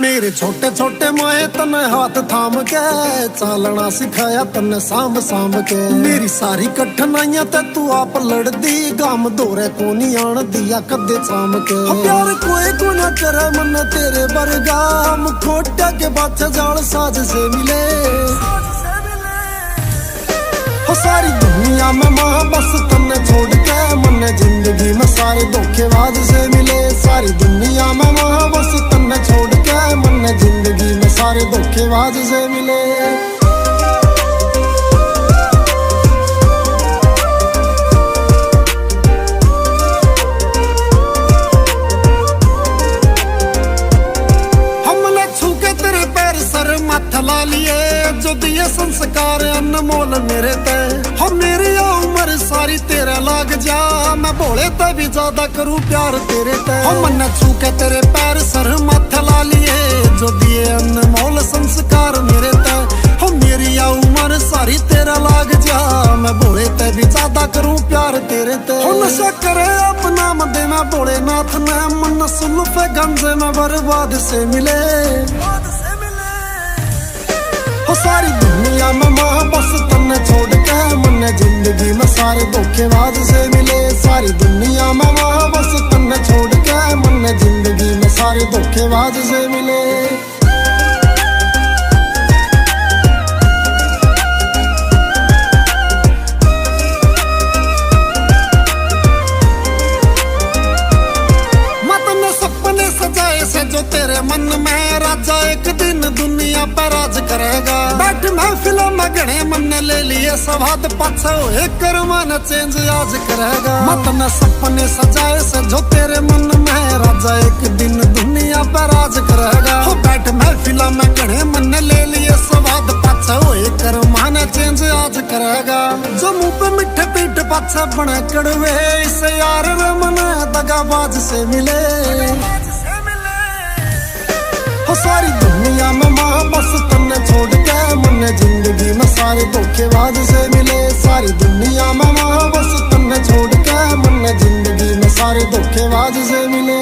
मेरे छोटे छोटे मोए तने हाथ थाम के चालना सिखाया तने सांभ सांभ के। मेरी सारी कठिनाइयां ते तू आप लड़ दी, गाम दौरे को नहीं आन दिया कदे शाम के। प्यार कोई को ना करे मन तेरे बरगा, मुखोटा के बाछे जाल साज से मिले। हो सारी दुनिया में मां बस तन्ने छोड़ के, मन जिंदगी में सारे धोखेबाज से मिले। सारी दुनिया में मां बस तन्ने छोड़ के, मन जिंदगी में सारे धोखेबाज से मिले। हमने छू के तेरे पैर सर माथा ला लिए, जो दिए संस्कार अनमोल मेरे ते। हम मेरी उम्र सारी तेरा लाग जा, मैं भोले ते भी ज्यादा करूं प्यार तेरे ते। हम मन छू के तेरे पैर सर माथा ला लिए, जो दिए अनमोल संस्कार मेरे ते। हम मेरी उम्र सारी तेरा लाग जा, मैं भोले ते भी ज्यादा करूं प्यार तेरे ते। हो नशा करे अपना मदे में भोलेनाथ ने, मन सुल्फे गंजे में बर्बाद से मिले। हो सारी दुनिया में मां बस तन्ने छोड़ के, मन जिंदगी में सारे धोखेबाज से मिले। सारी दुनिया में मां बस तन्ने छोड़ के, मन जिंदगी में सारे धोखेबाज से मिले। जो तेरे मन में राजा एक दिन दुनिया पर राज करेगा। बैठ महफिलों में घने मन ने ले लिए स्वाद, पाछा एक मन चेंज आज करेगा। मत न सपने सजाए से जो तेरे मन में राजा एक दिन दुनिया पर राज करेगा। हो बैठ महफिलों में घने मन ने ले लिए स्वाद, पाछा एक मन चेंज आज करेगा। जो मुंह पे मिठे पीठ पाछा बने कड़वे, इसे यार रमन दगाबाज से मिले। हो सारी दुनिया में मां बस तन्ने छोड़ के, मन जिंदगी में सारे धोखेबाज से मिले। सारी दुनिया में मां बस तन्ने छोड़ के, मन जिंदगी में सारे धोखेबाज से मिले।